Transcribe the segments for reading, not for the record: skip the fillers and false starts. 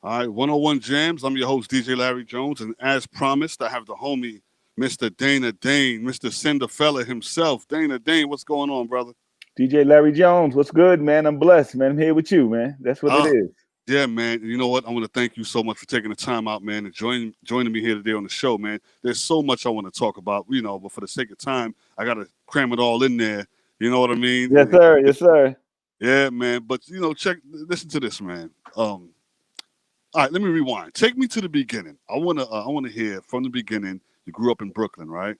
All right, 101 Jams. I'm your host, DJ Larry Jones, and as promised, I have the homie, Mr. Dane, Mr. Cinderfella himself. Dane, what's going on, brother? DJ Larry Jones, what's good, man? I'm blessed, man. I'm here with you, man. That's what it Uh, is. yeah, man. You know what? I want to thank you so much for taking the time out, man, and joining me here today on the show, man. There's so much I want to talk about, but for the sake of time, I gotta cram it all in there. You know what I mean? Yes, sir. Yes, sir. Yeah, man. But listen to this, man. All right, let me rewind. Take me to the beginning. I wanna hear from the beginning. You grew up in Brooklyn, right?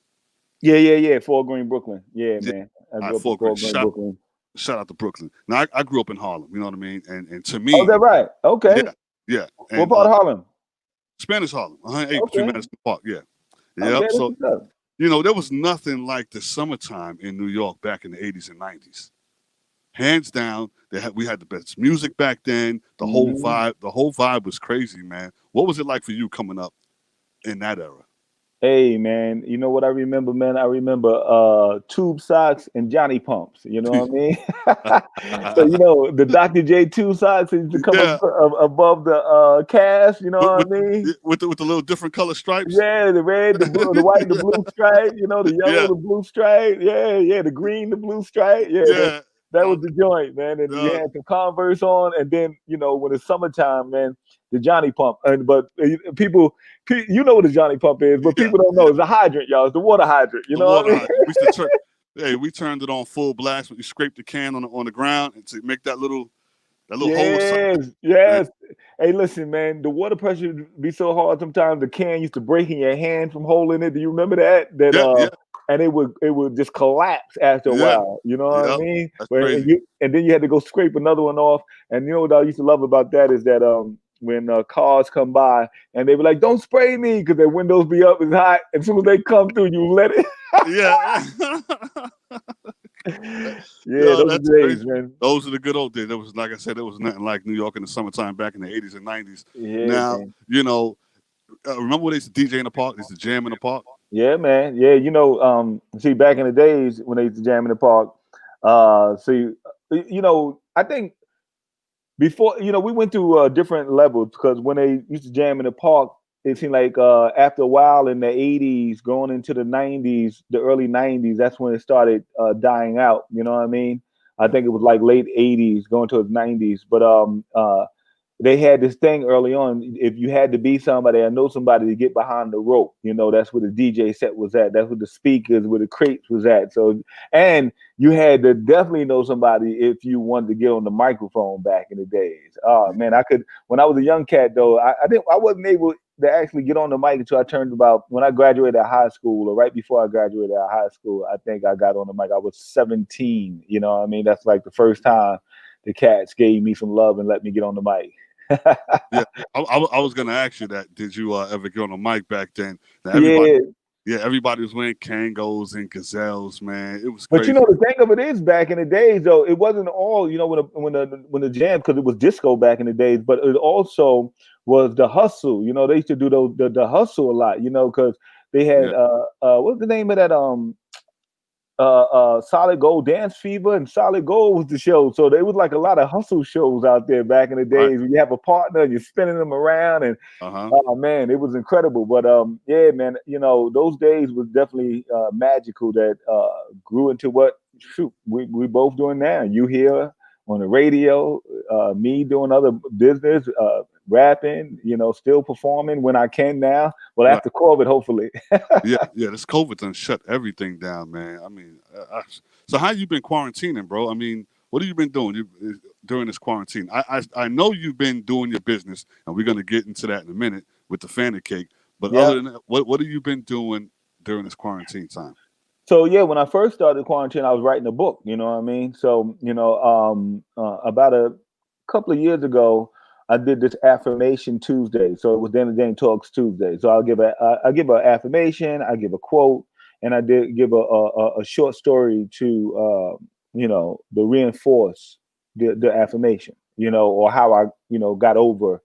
Yeah. Fort Greene, Brooklyn. Yeah, Yeah. man. I All right, grew up in Fort Greene. Fort Greene, Shout Brooklyn. shout out to Brooklyn. Now I grew up in Harlem. You know what I mean? And to Oh, is that me, right? Okay. yeah, yeah. What And part of Harlem? Spanish Harlem, 108 between Okay. Madison Park. Yeah, Okay, yep. that's So what's up. there was nothing like the summertime in New York back in the 80s and 90s. Hands down, we had the best music back then. Hmm. The whole vibe was crazy, man. What was it like for you coming up in that era? Hey, man. You know what I remember, man? I remember tube socks and Johnny pumps. You know what I mean? So the Dr. J tube socks used to come Yeah, above the cast. You know with what I with mean? with the little different color stripes. Yeah, the red, the blue, the white, the blue stripe, the yellow, Yeah, the blue stripe. Yeah, the green, the blue stripe. Yeah, yeah. that Uh, was the joint, man. And you uh, had some Converse on, and then, when it's summertime, man, the Johnny Pump. You know what the Johnny Pump is, but yeah, people don't know. yeah. It's a hydrant, y'all. It's the water hydrant. You The know what water I mean? hydrant. We turned it on full blast when you scrape the can on the ground and to make that little hole suck. Yes, Man. yes. Hey, listen, man, the water pressure be so hard sometimes the can used to break in your hand from holding it. Do you remember that? Yeah, yeah, And it would just collapse after a yeah, while. You know what I yeah. mean? That's And crazy. then you had to go scrape another one off. And you know what I used to love about that is that when cars come by and they be like, "Don't spray me," because their windows be up, it's hot. As soon as they come through, you let it. Yeah. Yeah, Yo, those are that's the days, crazy. man. Those are the good old days. There was, like I said, there was nothing like New York in the summertime back in the 80s and 90s. Yeah, Now, man. remember when they used to DJ in the park? They used to jam in the park? Yeah, man. Yeah, see, back in the days when they used to jam in the park, I think before, we went through different levels because when they used to jam in the park, it seemed like after a while in the 80s, going into the 90s, the early 90s, that's when it started dying out. You know what I mean? I Yeah. think it was like late 80s, going to the 90s. But they had this thing early on. If you had to be somebody, I know somebody to get behind the rope. That's where the DJ set was at. That's where the speakers, where the crates was at. So, and you had to definitely know somebody if you wanted to get on the microphone back in the days. Oh man, I could when I was a young cat though. I wasn't able to actually get on the mic until I turned about when I graduated high school or right before I graduated out of high school. I think I got on the mic. I was 17. You know what I mean? That's like the first time the cats gave me some love and let me get on the mic. Yeah. I was going to ask you that. Did you ever get on a mic back then? Now, Yeah, everybody was wearing Kangos and Gazelles, man. It was but crazy. the thing of it is, back in the days, though, it wasn't all when the jam because it was disco back in the days, but it also was the hustle. They used to do the hustle a lot. Because they had Yeah. what's the name of that Solid Gold Dance Fever and Solid Gold was the show. So there was like a lot of hustle shows out there back in the Right. days. When you have a partner and you're spinning them around and Uh-huh. oh man, it was incredible. But yeah, man, those days was definitely magical. That grew into what shoot we both doing now. You here on the radio, me doing other business, rapping. Still performing when I can now. Well, Right. after COVID, hopefully. Yeah, yeah. This COVID done shut everything down, man. I mean, so how you been quarantining, bro? I mean, what have you been doing during this quarantine? I know you've been doing your business, and we're gonna get into that in a minute with the Fanta cake. But Yeah. other than that, what have you been doing during this quarantine time? So yeah, when I first started quarantine, I was writing a book. You know what I mean? So about a couple of years ago, I did this affirmation Tuesday. So it was then and then talks Tuesday. So I give an affirmation, I give a quote, and I did give a short story to to reinforce the affirmation. Or how I got over.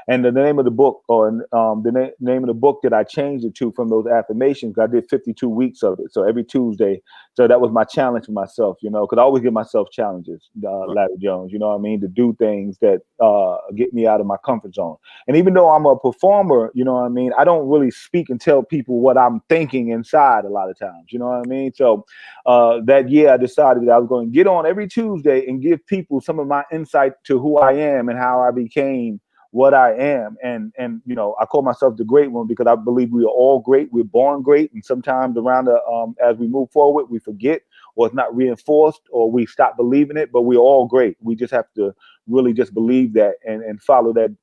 And the name of the book, or name of the book that I changed it to from those affirmations, I did 52 weeks of it. So every Tuesday. So that was my challenge for myself, because I always give myself challenges, Right. Larry Jones, you know what I mean, to do things that get me out of my comfort zone. And even though I'm a performer, you know what I mean, I don't really speak and tell people what I'm thinking inside a lot of times, you know what I mean? So that year I decided that I was going to get on every Tuesday and give people some of my insight to who I am and how I became what I am. And I call myself the great one because I believe we are all great. We're born great. And sometimes around as we move forward, we forget, or it's not reinforced, or we stop believing it, but we're all great. We just have to really just believe that and follow that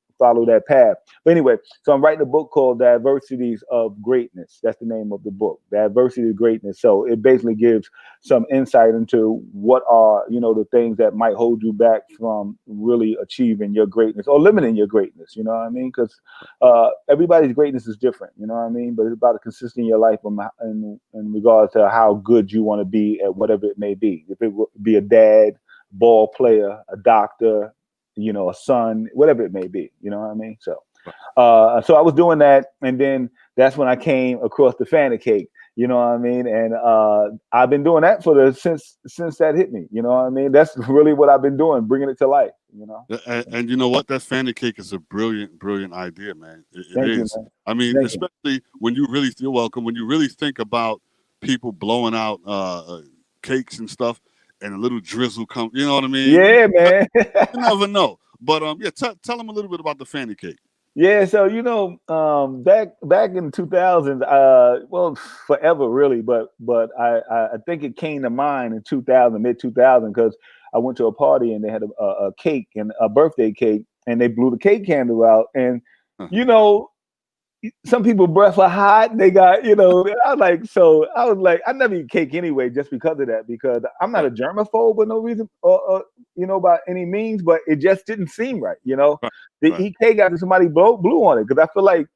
path. But anyway, so I'm writing a book called Diversities of Greatness. That's the name of the book, Diversity of Greatness. So it basically gives some insight into what are, the things that might hold you back from really achieving your greatness or limiting your greatness. You know what I mean? Because everybody's greatness is different. You know what I mean? But it's about a consistency in your life in regards to how good you want to be at whatever it may be. If it would be a dad, ball player, a doctor, a son, whatever it may be. You know what I mean? So. So I was doing that, and then that's when I came across the Fanta cake. You know what I mean? And I've been doing that since that hit me. You know what I mean? That's really what I've been doing, bringing it to life. And you know what? That fanny cake is a brilliant, brilliant idea, man. It Thank you, is. man. I mean, Thank you. especially when you're welcome. When you really think about people blowing out cakes and stuff, and a little drizzle come. You know what I mean? Yeah, man. You never know. But yeah, tell them a little bit about the fanny cake. Yeah, so back in 2000, well, forever really, but I think it came to mind in 2000, mid 2000, because I went to a party and they had a cake and a birthday cake, and they blew the cake candle out, and Huh. you know some people breath are hot. They got, I was like, I never eat cake anyway, just because of that, because I'm not Right, a germaphobe for no reason, by any means, but it just didn't seem right. right, To right. eat cake after somebody blew on it, because I feel like,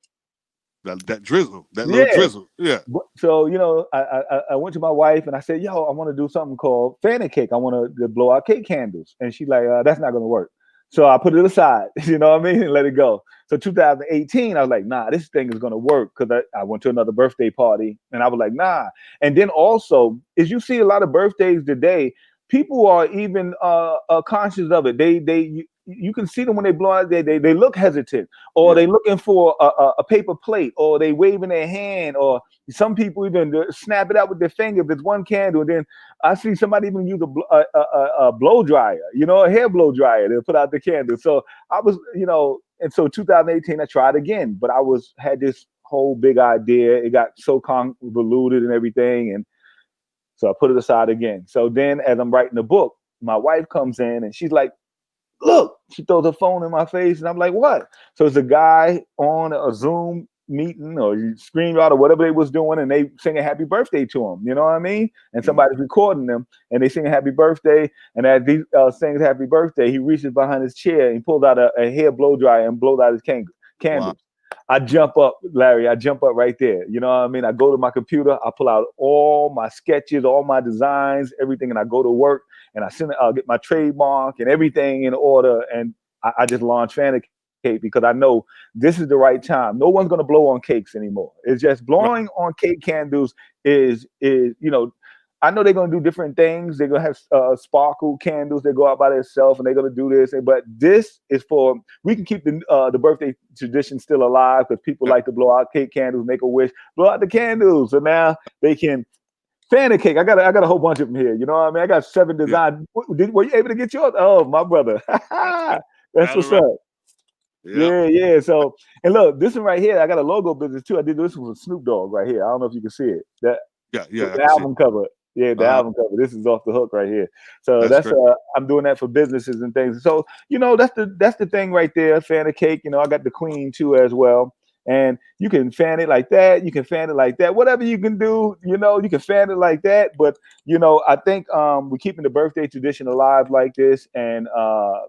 That drizzle, that little yeah. drizzle. Yeah. So, I went to my wife and I said, yo, I want to do something called fanny cake. I want to blow out cake candles. And she's like, that's not going to work. So I put it aside, you know what I mean? And let it go. So 2018, I was like, nah, this thing is going to work, because I went to another birthday party and I was like, nah. And then also, as you see a lot of birthdays today, people are even conscious of it. You can see them when they blow out, they look hesitant, or Yeah. they looking for a paper plate, or they waving their hand, or some people even snap it out with their finger if it's one candle. And then I see somebody even use a blow dryer, a hair blow dryer to put out the candle. So I was, and so 2018 I tried again, but had this whole big idea. It got so convoluted and everything, and so I put it aside again. So then, as I'm writing the book, my wife comes in and she's like, look, she throws her phone in my face, and I'm like, what? So it's a guy on a Zoom meeting or StreamYard or whatever they was doing, and they singing happy birthday to him. You know what I mean? And Mm. somebody's recording them, and they sing happy birthday. And as he sings happy birthday, he reaches behind his chair and he pulls out a hair blow dryer and blows out his Wow. candles. I jump up, Larry. I jump up right there. You know what I mean? I go to my computer, I pull out all my sketches, all my designs, everything, and I go to work, and I'll get my trademark and everything in order, and I just launch Fanta Cake, because I know this is the right time. No one's gonna blow on cakes anymore. It's just Right. blowing on cake candles is. I know they're gonna do different things. They're gonna have sparkle candles that go out by themselves, and they're gonna do this. But this is for, we can keep the birthday tradition still alive, because people Yeah. like to blow out cake candles, make a wish, blow out the candles, so now they can. Fanta cake. I got a whole bunch of them here. You know what I mean? I got 7 Yeah. designs. Were you able to get yours? Oh, my brother. That's it. That's Got it what's right. up. Yep. Yeah, yeah. So, and look, this one right here, I got a logo business too. I did this one with Snoop Dogg right here. I don't know if you can see it. That Yeah. Yeah. I the can see it. album cover. Yeah, the Uh huh. album cover. This is off the hook right here. So That's that's great. I'm doing that for businesses and things. So that's the thing right there. Fanta cake. I got the queen too as well. And you can fan it like that. You can fan it like that. Whatever you can do, you can fan it like that. But I think we're keeping the birthday tradition alive like this, and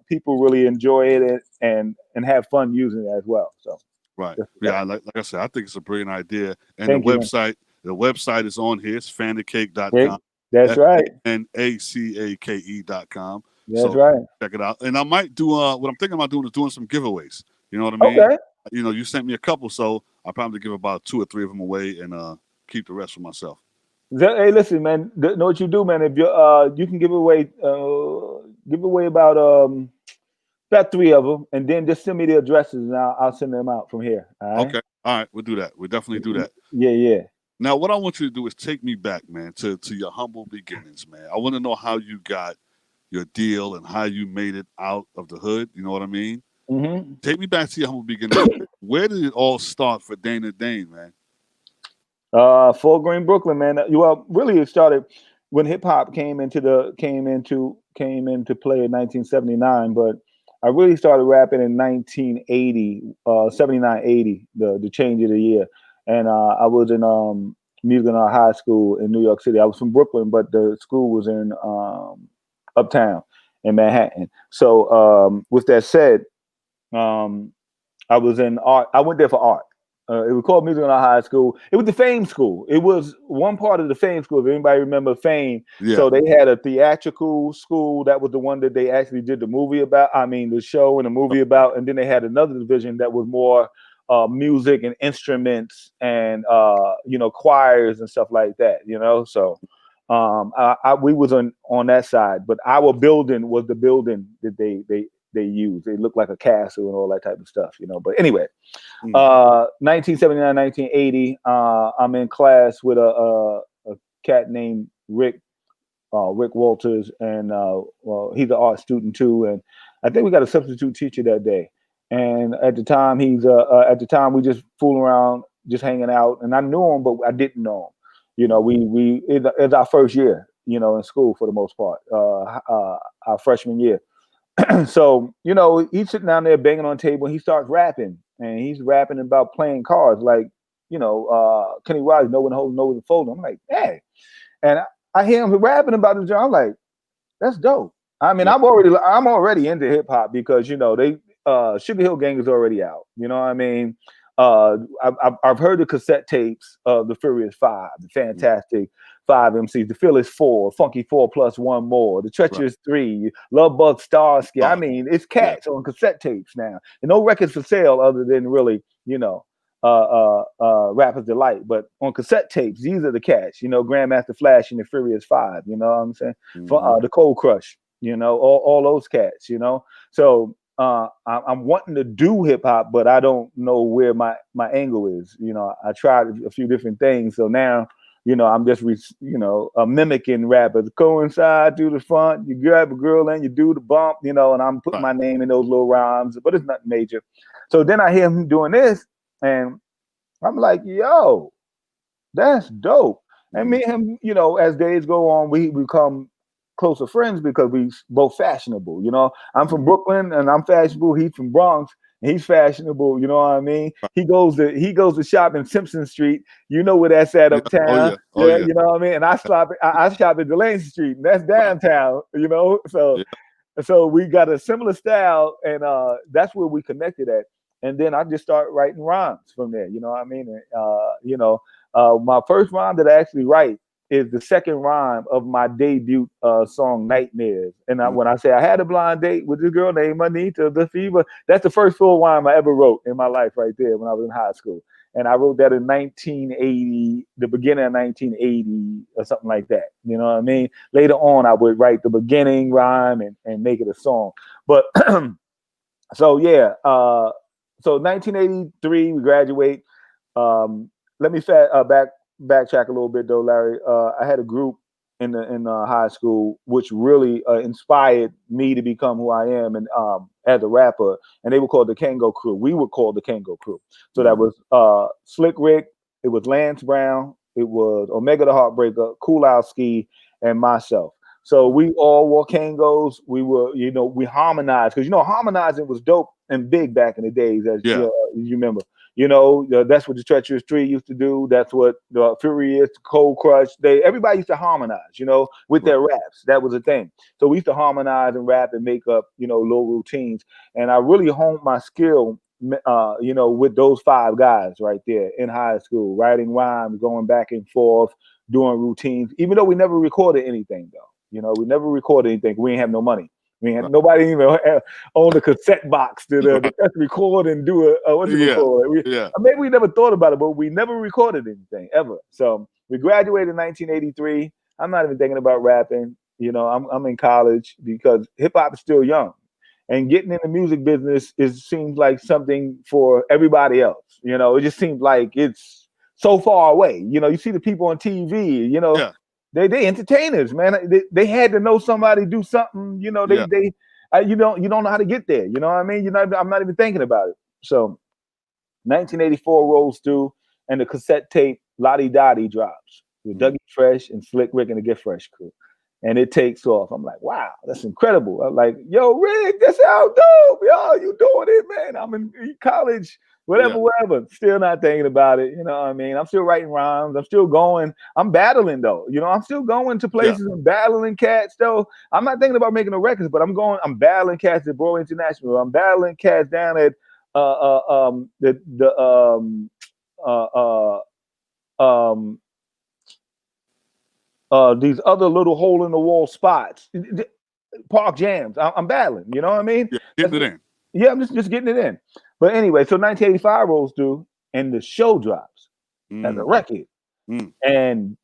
people really enjoy it and have fun using it as well. So Right. that's Yeah. Like I said, I think it's a brilliant idea. And the thank you, man. website is on here. It's Okay, fandacake.com. that's right. FANACAKE.com. That's So right. check it out. And I might do what I'm thinking about doing is doing some giveaways. You know what I mean? Okay. You sent me a couple, so I'll probably give about two or three of them away and keep the rest for myself. Hey, listen, man. Know what you do, man. If you can give away about three of them, and then just send me the addresses, and I'll send them out from here. All right. Okay. All right, we'll do that. We'll definitely do that. Yeah, yeah. Now, what I want you to do is take me back, man, to your humble beginnings, man. I want to know how you got your deal and how you made it out of the hood. You know what I mean? Mm-hmm. Take me back to your humble beginnings. Where did it all start for Dane and Dane, man? Fort Greene, Brooklyn, man. Well, really, it started when hip hop came into play in 1979. But I really started rapping in 1980, 79, 80, the change of the year. And I was in music and art high school in New York City. I was from Brooklyn, but the school was in uptown in Manhattan. So with that said, um, I was in art. I went there for art. It was called Music in our high school. It was the Fame School. It was one part of the Fame School. If anybody remember Fame, Yeah. so they had a theatrical school. That was the one that they actually did the movie about. I mean, the show and the movie about. And then they had another division that was more music and instruments and choirs and stuff like that. So we was on that side, but our building was the building that they used. It looked like a castle and all that type of stuff. But anyway. Mm. 1979, 1980, I'm in class with a cat named Rick Walters, and well, he's an art student too. And I think we got a substitute teacher that day. And at the time, at the time we just fooling around, just hanging out. And I knew him, but I didn't know him. It's our first year, in school for the most part, our freshman year. So he's sitting down there banging on the table, and he starts rapping, and he's rapping about playing cards, like Kenny Rogers, know when to hold, know when to fold. I'm like, hey, and I hear him rapping about the job. I'm like, that's dope. I mean, Yeah. I'm already into hip hop because they Sugar Hill Gang is already out. You know what I mean? I've heard the cassette tapes of the Furious Five, the Mm. Fantastic Five MCs, the Fearless Four, Funky Four plus one more, the Right. Treacherous Three, Love Bug, Starsky. I Oh, mean, it's yeah. cats on cassette tapes now, and no records for sale other than really, Rapper's Delight. But on cassette tapes, these are the cats. Grandmaster Flash and the Furious Five. You know what I'm saying? For Mm-hmm. the Cold Crush. All those cats. So I'm wanting to do hip hop, but I don't know where my angle is. I tried a few different things, so now I'm just mimicking rappers. Coincide through the front, you grab a girl and you do the bump, and I'm putting Right. my name in those little rhymes, but it's nothing major. So then I hear him doing this, and I'm like, yo, that's dope. And Mm. me and him, as days go on, we become closer friends because we both fashionable. I'm Mm. from Brooklyn and I'm fashionable. He's from Bronx and he's fashionable. You know what I mean? Right. He goes to shop in Simpson Street. You know where that's at Yeah. Oh uptown. yeah. Oh Yeah, yeah. you know what I mean. And I shop at Delancey Street, and that's Right. downtown. So Yeah. so we got a similar style, and that's where we connected at. And then I just start writing rhymes from there. You know what I mean? And, my first rhyme that I actually write is the second rhyme of my debut song Nightmares. And Mm. when I say I had a blind date with this girl named Anita, the fever, that's the first full rhyme I ever wrote in my life right there when I was in high school. And I wrote that in 1980, the beginning of 1980 or something like that. You know what I mean? Later on, I would write the beginning rhyme and make it a song. But so yeah, so 1983 we graduate. Let me backtrack a little bit though, Larry. I had a group in high school which really inspired me to become who I am and as a rapper, and they were called the Kango Crew. We were called the Kango Crew. So that Mm. was Slick Rick, it was Lance Brown, it was Omega the Heartbreaker, Cool Out Ski, and myself. So Mm. we all wore Kangos. We were, we harmonized because harmonizing was dope and big back in the days, as Yeah. you remember. That's what the Treacherous Three used to do. That's what the Furious, Cold Crush. Everybody used to harmonize, with Right. their raps. That was a thing. So we used to harmonize and rap and make up, little routines. And I really honed my skill, with those five guys right there in high school, writing rhymes, going back and forth, doing routines. Even though we never recorded anything, though. We never recorded anything. We didn't have no money. mean, Right. nobody even owned a cassette box to press record and do what you Yeah. call it. Yeah. Maybe we never thought about it, but we never recorded anything ever. So we graduated in 1983. I'm not even thinking about rapping. I'm in college because hip hop is still young, and getting in the music business seems like something for everybody else. It just seems like it's so far away. You see the people on TV. Yeah. They entertainers, man. They had to know somebody do something. Yeah. You don't know how to get there. You know what I mean? I'm not even thinking about it. So 1984 rolls through, and the cassette tape Lottie Dottie drops with Mm. Dougie Fresh and Slick Rick and the Get Fresh crew. And it takes off. I'm like, wow, that's incredible. I'm like, yo, Rick, that's how dope. Yo, you doing it, man. I'm in college, Yeah. whatever. Still not thinking about it. You know what I mean? I'm still writing rhymes. I'm still going. I'm battling, though. I'm still going to Yeah. places and battling cats, though. I'm not thinking about making the records, but I'm battling cats at Broadway International. I'm battling cats down at the uh, um, these other little hole in the wall spots, park jams. I'm battling. You know what I mean? Yeah. Getting it in. Yeah, I'm just getting it in. But anyway, so 1985 rolls through, and the show drops as a Mm. record, Mm. and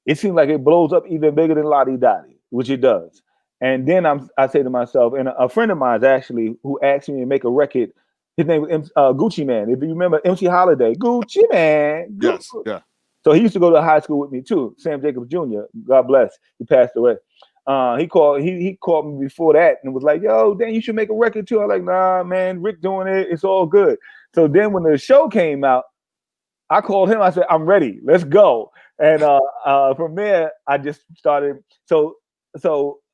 it seems like it blows up even bigger than Lottie Dottie, which it does. And then I say to myself, and a friend of mine actually who asked me to make a record. His name was Gucci Man. If you remember MC Holiday, Gucci Man. Yes. Yeah. So he used to go to high school with me too. Sam Jacobs Jr. God bless. He passed away. He called me before that and was like, "Yo, Dan, you should make a record too." I'm like, "Nah, man, Rick doing it. It's all good." So then when the show came out, I called him. I said, "I'm ready. Let's go." And from there, I just started. So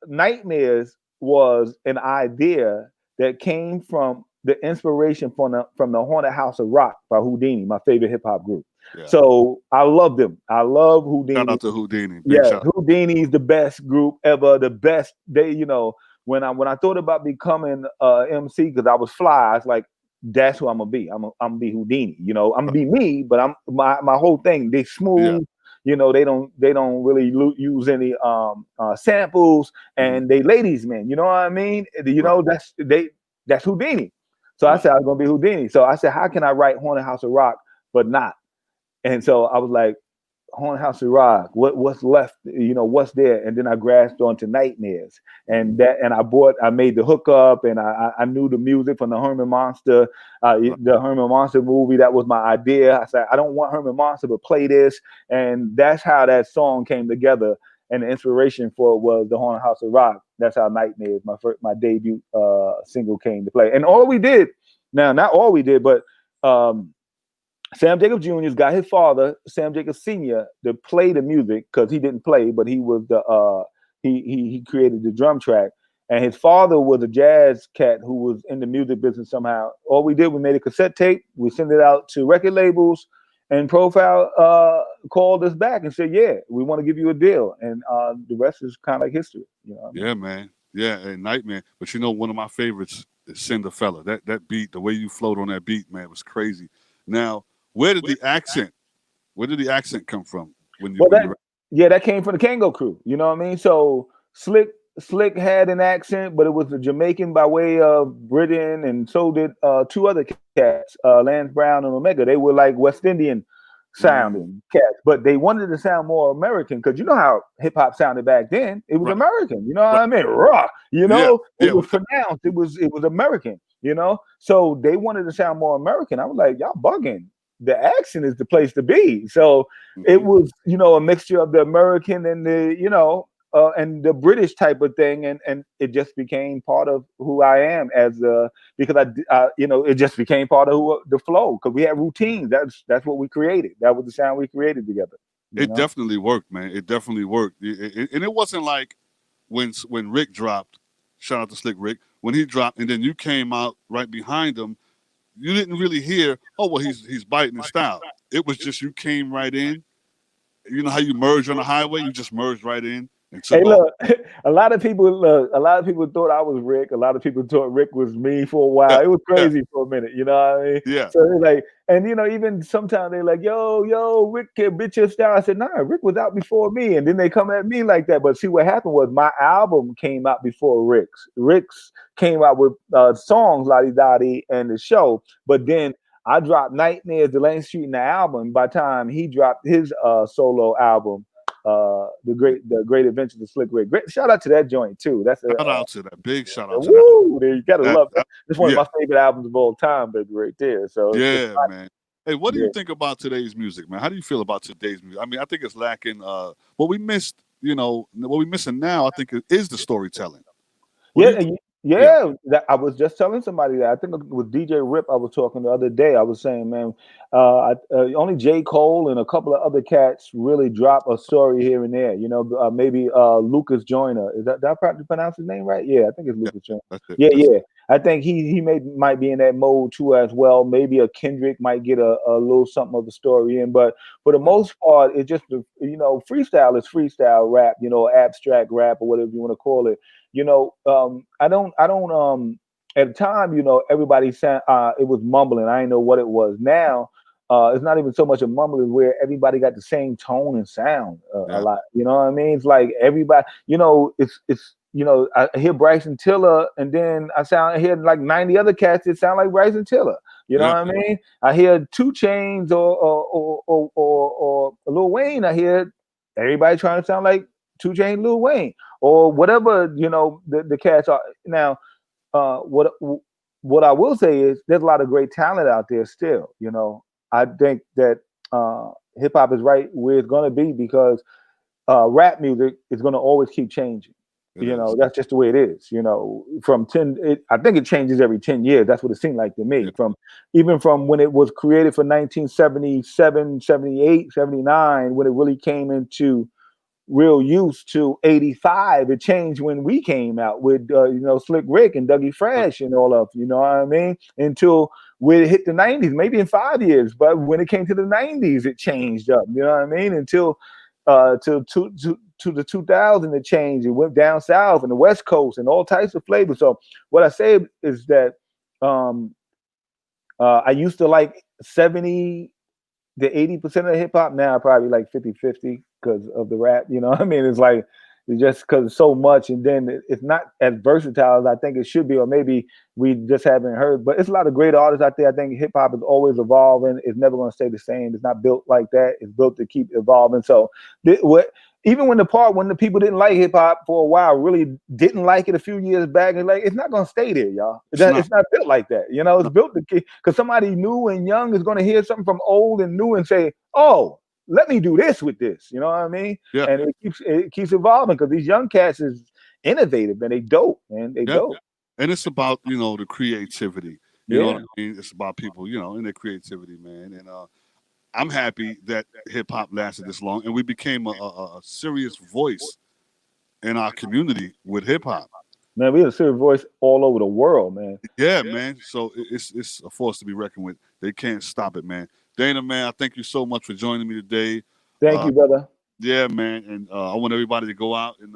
Nightmares was an idea that came from the inspiration from the Haunted House of Rock by Houdini, my favorite hip hop group. Yeah. So I love them. I love Shout Houdini. out to Houdini. Big Yeah, shout. Houdini's the best group ever. The best. When I thought about becoming MC because I was fly, I was like, that's who I'm gonna be. I'm gonna be Houdini. I'm gonna be me, but I'm my whole thing. They Yeah. smooth. They don't really use any samples, Mm-hmm. and they ladies man. You know what I mean? Right. That's Houdini. So I Right. said I was gonna be Houdini. So I said, how can I write Haunted House of Rock but not? And so I was like, Haunted House of Rock, what's left, what's there? And then I grasped onto Nightmares. Mm-hmm. And I made the hookup, and I knew the music from the Herman Monster, Right. the Herman Monster movie. That was my idea. I said, I don't want Herman Monster, but play this. And that's how that song came together. And the inspiration for it was the Haunted House of Rock. That's how Nightmares, my debut single, came to play. And all we did, now not all we did, but Sam Jacobs Jr.'s got his father, Sam Jacobs Sr., to play the music because he didn't play, but he was he created the drum track. And his father was a jazz cat who was in the music business somehow. All we did, we made a cassette tape, we sent it out to record labels, and Profile called us back and said, "Yeah, we want to give you a deal." And the rest is kind of like history. You know what I mean? Yeah, man. Yeah, a Nightmare. But one of my favorites is Cinderfella. That beat, the way you float on that beat, man, was crazy. Now, where did the accent? Where did the accent come from when you Well, when you? that came from the Kango Crew. You know what I mean? So Slick had an accent, but it was a Jamaican by way of Britain, and so did two other cats, Lance Brown and Omega. They were like West Indian Mm, sounding cats, but they wanted to sound more American because you know how hip hop sounded back then. It was right, American. You know what right. I mean? Raw. Yeah, It yeah. was pronounced. It was American. So they wanted to sound more American. I was like, y'all bugging. The accent is the place to be. So it Mm-hmm. was, a mixture of the American and and the British type of thing, and it just became part of who I am because it just became part of the flow because we had routines. That's what we created. That was the sound we created together. You It know. definitely worked, man. It definitely worked. And it wasn't like when Rick dropped. Shout out to Slick Rick when he dropped, and then you came out right behind him. You didn't really hear, oh well, he's biting his style. It was just you came right in. You know how you merge on the highway? You just merged right in, and took Hey, off. look, a lot of people thought I was Rick. A lot of people thought Rick was me for a Yeah, while. It was yeah, crazy for a minute, you know what I mean? yeah, So they're like, and even sometimes they're like, yo, Rick can bitch your style. I said, nah, Rick was out before me. And then they come at me like that. But see, what happened was my album came out before Rick's. Rick's came out with songs, Lottie Dottie, and the show. But then I dropped Nightmares, Delaney Street, and the album. By the time he dropped his solo album, the great adventures of Slick Rick. Great shout out to that joint too. That's a shout out to that. Big shout out to that. woo. There you gotta That, love it. that That's one of yeah, my favorite albums of all time, baby, right there. So it's yeah, man. Hey, what do you yeah. think about today's music, man? How do you feel about today's music? I mean, I think it's lacking. What we missed, what we missing now, I think, is the storytelling. What do Yeah, you think? Yeah, yeah. That, I was just telling somebody that I think it was DJ Rip. I was talking the other day. I was saying, man, only J. Cole and a couple of other cats really drop a story here and there. Maybe Lucas Joyner. Is that did I pronounce his name right? Yeah, I think it's yeah, Lucas Joyner. that's it. Yeah, That's yeah. it. I think he might be in that mode too as well. Maybe a Kendrick might get a little something of the story in, but for the Yeah, most part, it's just freestyle is freestyle rap. Abstract rap or whatever you want to call it. I don't at the time, everybody said it was mumbling. I didn't know what it was. Now, it's not even so much a mumbling where everybody got the same tone and sound a yeah, lot. You know what I mean? It's like everybody, I hear Bryson Tiller, and then I hear like 90 other cats that sound like Bryson Tiller. You know yeah, what I mean? I hear Two Chains or Lil Wayne. I hear everybody trying to sound like Two Chains, Lil Wayne, or whatever the cats are now. What I will say is there's a lot of great talent out there still. I think that hip hop is right where it's going to be because rap music is going to always keep changing. it is. That's just the way it is. From I think it changes every 10 years. That's what it seemed like to Yeah, me. Even from when it was created for 1977, 78, 79, when it really came into real used to 85. It changed when we came out with Slick Rick and Dougie yeah, Fresh and all of, you know what I mean, until we hit the 90s, maybe in 5 years. But when it came to the 90s, it changed up, you know what I mean, until to the 2000, it changed. It went down south and the west coast and all types of flavors. So what I say is that um I used to like 70 the 80% of hip hop. Now probably like 50-50 because of the rap. I mean, it's like it's just because it's so much, and then it's not as versatile as I think it should be, or maybe we just haven't heard. But it's a lot of great artists out there. I think hip hop is always evolving. It's never going to stay the same. It's not built like that. It's built to keep evolving. So even when the people didn't like hip hop for a while, really didn't like it a few years back, and like it's not gonna stay there, y'all. it's not. It's not built like that. It's No, built to because somebody new and young is gonna hear something from old and new and say, "Oh, let me do this with this." You know what I mean? yeah, And it keeps evolving because these young cats is innovative and they dope, man. They yeah, dope. and it's about the creativity. You know what Yeah. I mean? It's about people, and their creativity, man. And I'm happy that hip hop lasted this long, and we became a serious voice in our community with hip hop. Man, we have a serious voice all over the world, man. Yeah, man. So it's a force to be reckoned with. They can't stop it, man. Dana, man, I thank you so much for joining me today. Thank Uh, you, brother. yeah, man, and I want everybody to go out and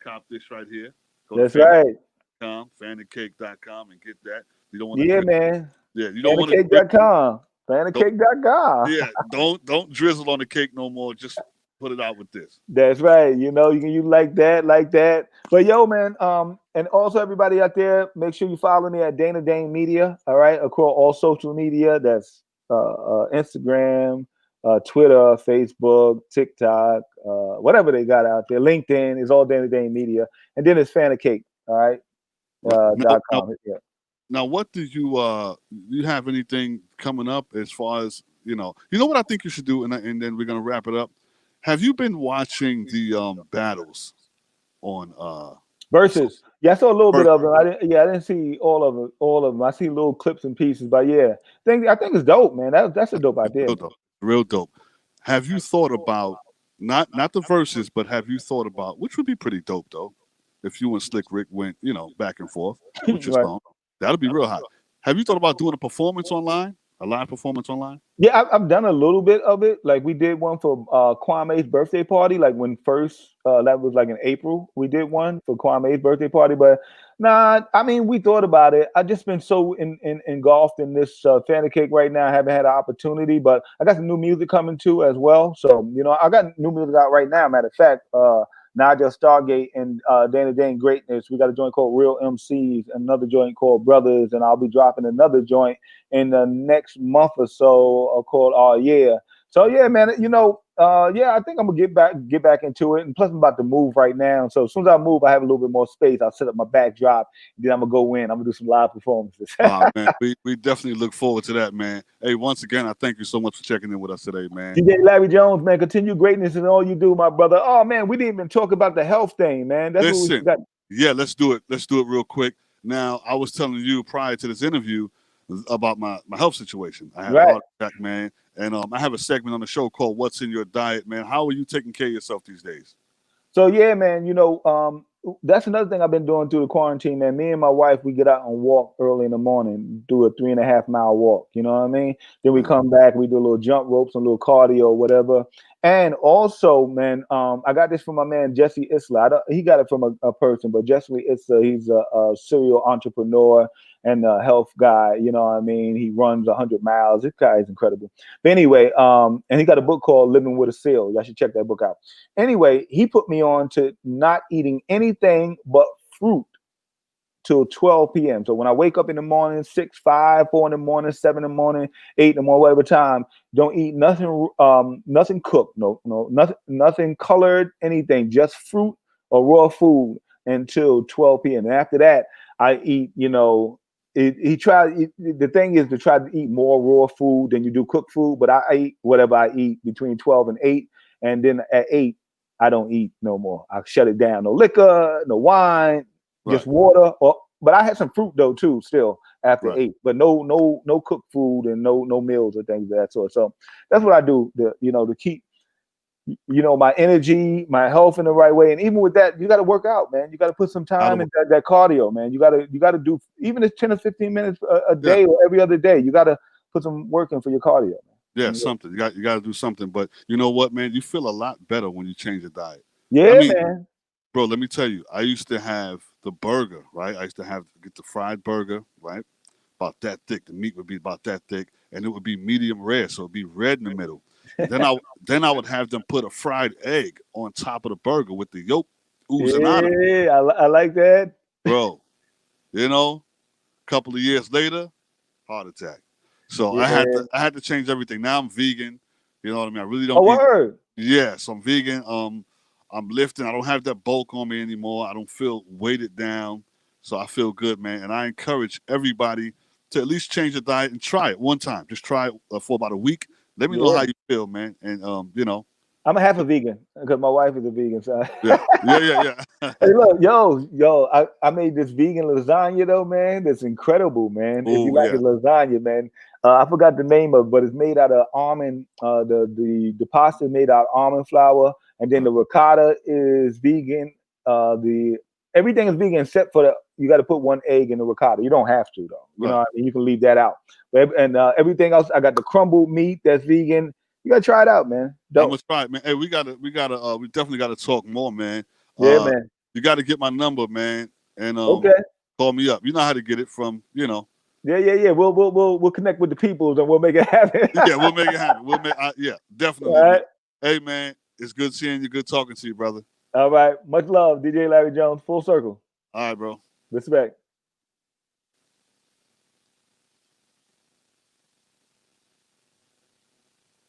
cop this right here. Go to That's right. fanthecake.com and get that. You don't want to Yeah, drip. man. Yeah, you don't want to drip. Fanacake.com. Don't, Fanacake.com. yeah, don't drizzle on the cake no more. Just put it out with this. That's right. You can use like that, like that. But yo, man, and also everybody out there, make sure you follow me at Dana Dane Media. All right, across all social media. That's Instagram, Twitter, Facebook, TikTok, whatever they got out there. LinkedIn is all Dana Dane Media, and then it's Fan of Cake. All right, Right. dot com. Yeah. Now, what do you have anything coming up as far as You know what I think you should do, and then we're gonna wrap it up. Have you been watching the battles on so Versus, yeah, I saw a little bit first of them. I didn't see all of it, all of them. I see little clips and pieces, but yeah, I think it's dope, man. That's a dope idea, real man. dope, real dope. Have you thought about not the verses, but have you thought about which would be pretty dope though, if you and Slick Rick went back and forth with your Right. song? That'd be real hot. Have you thought about doing a performance online? a live performance online? Yeah, I've done a little bit of it. Like we did one for Kwame's birthday party. Like when first that was like in April, we did one for Kwame's birthday party. But nah, I mean we thought about it. I just been so engulfed in this fan cake right now. I haven't had an opportunity, but I got some new music coming too as well. So I got new music out right now. Matter of fact, Nigel Stargate and Dane Greatness. We got a joint called Real MCs, another joint called Brothers, and I'll be dropping another joint in the next month or so called Yeah. So yeah, man, yeah, I think I'm gonna get back into it. And plus I'm about to move right now. So as soon as I move, I have a little bit more space. I'll set up my backdrop, then I'm gonna go in. I'm gonna do some live performances. Man, we definitely look forward to that, man. Hey, once again, I thank you so much for checking in with us today, man. DJ Larry Jones, man, continue greatness in all you do, my brother. Oh man, we didn't even talk about the health thing, man. That's what we Listen, got. yeah, let's do it. Let's do it real quick. Now, I was telling you prior to this interview about my health situation. I had a Right. heart attack, man, and I have a segment on the show called "What's in Your Diet," man. How are you taking care of yourself these days? So yeah, man, that's another thing I've been doing through the quarantine, man. Me and my wife, we get out and walk early in the morning, do a 3.5 mile walk. You know what I mean? Then we Right. come back, we do a little jump ropes, a little cardio, or whatever. And also, man, I got this from my man Jesse Isla. He got it from a person, but Jesse Isla, he's a serial entrepreneur and a health guy. You know what I mean? He runs 100 miles. This guy is incredible. But anyway, and he got a book called Living with a Seal. Y'all should check that book out. Anyway, he put me on to not eating anything but fruit till 12 p.m. So when I wake up in the morning, 6, 5, 4 in the morning, 7 in the morning, 8 in the morning, whatever time, don't eat nothing, nothing cooked, nothing colored, anything, just fruit or raw food until 12 p.m. And after that, I eat, the thing is to try to eat more raw food than you do cooked food, but I eat whatever I eat between 12 and 8. And then at 8, I don't eat no more. I shut it down. No liquor, no wine, just Right. water. But I had some fruit though too, still after Right. 8. But no cooked food and no meals or things of that sort. So that's what I do to keep my energy, my health in the right way. And even with that, you got to work out, man. You got to put some Gotta time work. in that cardio, man. You got to do even if 10 or 15 minutes a Yeah. day or every other day. You got to put some work in for your cardio, Yeah, man. something. You got to do something. But you know what, man? You feel a lot better when you change your diet. I Yeah, mean, man. bro, let me tell you. I used to have the burger, right? I used to get the fried burger, right? About that thick. The meat would be about that thick, and it would be medium rare, so it'd be red in the middle. And then I would have them put a fried egg on top of the burger with the yolk oozing out of it, Yeah, I like that. bro. You know, a couple of years later, heart attack. So Yeah. I had to change everything. Now I'm vegan. You know what I mean? I really Oh, don't eat. word. Yeah, so I'm vegan. I'm lifting. I don't have that bulk on me anymore. I don't feel weighted down. So I feel good, man. And I encourage everybody to at least change the diet and try it one time. Just try it for about a week. Let me know Yeah. how you feel, man. And I'm a half a vegan because my wife is a vegan. So yeah, yeah. hey, look, yo, I made this vegan lasagna though, man. That's incredible, man. If you Oh like a yeah, lasagna, man, I forgot the name of it, but it's made out of almond. The pasta is made out of almond flour, and then right, the ricotta is vegan. The Everything is vegan except for you got to put one egg in the ricotta. You don't have to though. You know right. what I mean? You can leave that out. And everything else, I got the crumbled meat that's vegan. You gotta try it out, man. I'm Dope. gonna try it, man. Hey, we definitely gotta talk more, man. Yeah, Uh, man. you got to get my number, man, and Okay. call me up. You know how to get it from, Yeah. We'll connect with the peoples and we'll make it happen. Yeah, we'll make it happen. Yeah, definitely, All man. right. Hey, man, it's good seeing you. Good talking to you, brother. All right. Much love, DJ Larry Jones. Full circle. All right, bro. Respect.